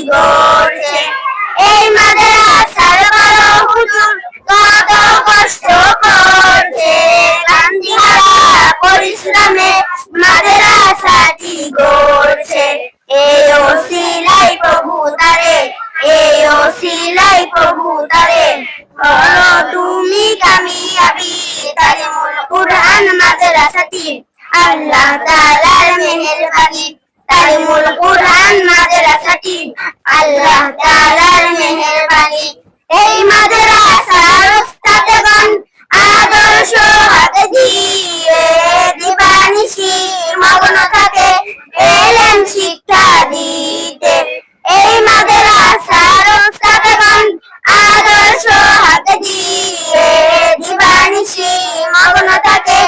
গড়ছে। এই মাদ্রাসার বড় হুজুর কত কষ্ট করছে, ক্লান্তি হারা পরিশ্রমে মাদ্রাসাটি গড়ছে। এই ওসিলাই প্রভু তারে, এই ওসিলাই প্রভু তারে করো তুমি কামিয়াবি। তালিমুল কুরআন মাদ্রাসাটি আল্লাহ তাআলার মেহেরবানি। তালিমুল কুরআন মাদ্রাসাটি আল্লাহ তাআলার মেহেরবানি। এই মাদ্রাসার উস্তাদগণ আদর্শ হাতে দিয়ে দিবানিশি মগ্ন থাকে এলেম শিক্ষা দিতে। এই মাদ্রাসার উস্তাদগণ আদর্শ হাতে দিয়ে দিবানিশি মগ্ন থাকে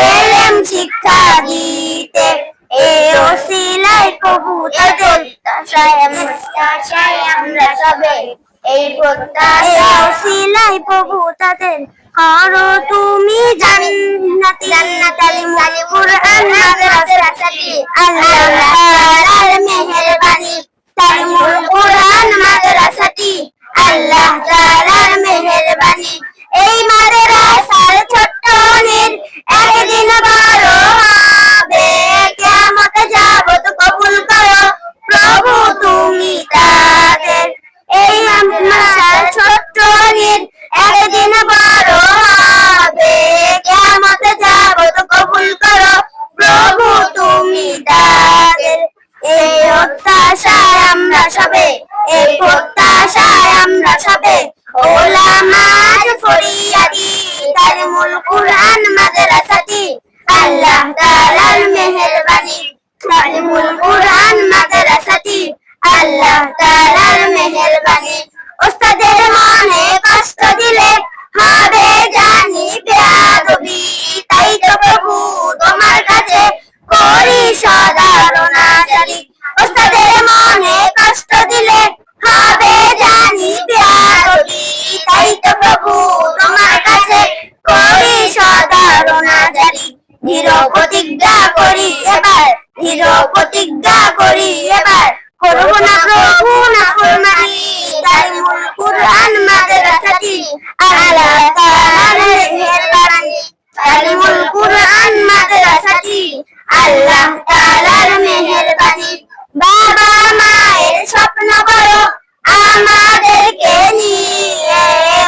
এলেম শিক্ষা দিতে। এই ওসিলাই প্রভু তাদের প্রত্যাশায় আমরা সবে, এই প্রত্যাশায় ওসিলাই প্রভু তাদের করো তুমি জান্নাতি। তালিমুল কুরআন মাদ্রাসাটি আল্লাহ তাআলার মেহেরবানি। তালিমুল কুরআন মাদ্রাসাটি আল্লাহ তাআলার মেহেরবানি। এই মাদ্রাসার ছোট্ট নীর একদিন বড় হবে, কিয়ামত যাবত কবুল করো প্রভু তুমি তাদের। এই মাদ্রাসার ছোট্ট নীর একদিন বড় হবে, কিয়ামত যাবত কবুল করো প্রভু তুমি তাদের। এই প্রত্যাশায় আমরা সবে, এই প্রত্যাশায় আমরা সবে ওলামার ফরিয়াদি। তালিমুল কুরআন মাদ্রাসাটি আল্লাহ তাআলার মেহেরবানি। তালিমুল কুরআন মাদ্রাসাটি আল্লাহ তাআলার মেহেরবানি। ওস্তাদের মনে কষ্ট দিলে হবে জানি বেয়াদবি, তাই তো প্রভু তোমার কাছে করি সদা রোনাজারি। ওস্তাদের মনে কষ্ট দিলে হবে জানি বেয়াদবি, তাই তো প্রভু তোমার কাছে করি সদা রোনাজারি। দৃঢ় প্রতিজ্ঞা করি এবার, দৃঢ় প্রতিজ্ঞা করি এবার করব না প্রভু নাফরমানি। তালিমুল কুরআন মাদ্রাসাটি আল্লাহ তাআলার মেহেরবানি। তালিমুল কুরআন মাদ্রাসাটি আল্লাহ তাআলার মেহেরবানি। বাবা মায়ের স্বপ্ন বড় আমাদেরকে নিয়ে,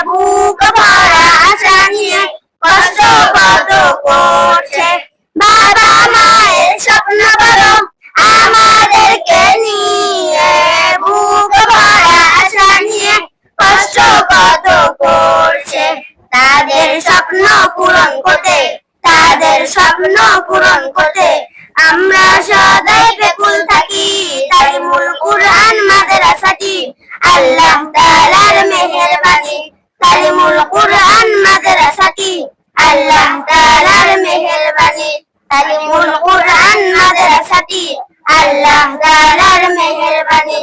বুক ভরা আশা নিয়ে কষ্ট কত করছে। বাবা মায়ের স্বপ্ন বড় আমাদেরকে নিয়ে, বুক ভরা আশা নিয়ে কষ্ট কত করছে। তাদের স্বপ্ন পূরণ করতে, তাদের স্বপ্ন পূরণ করতে আমরা সদাই ব্যাকুল থাকি। তালিমুল কুরআন মাদ্রাসাটি আল্লাহ তাআলার মেহেরবানি। তালিমুল কুরআন মাদ্রাসাটি আল্লাহ তাআলার মেহেরবানি। তালিমুল কুরআন মাদ্রাসাটি আল্লাহ তাআলার মেহেরবানি।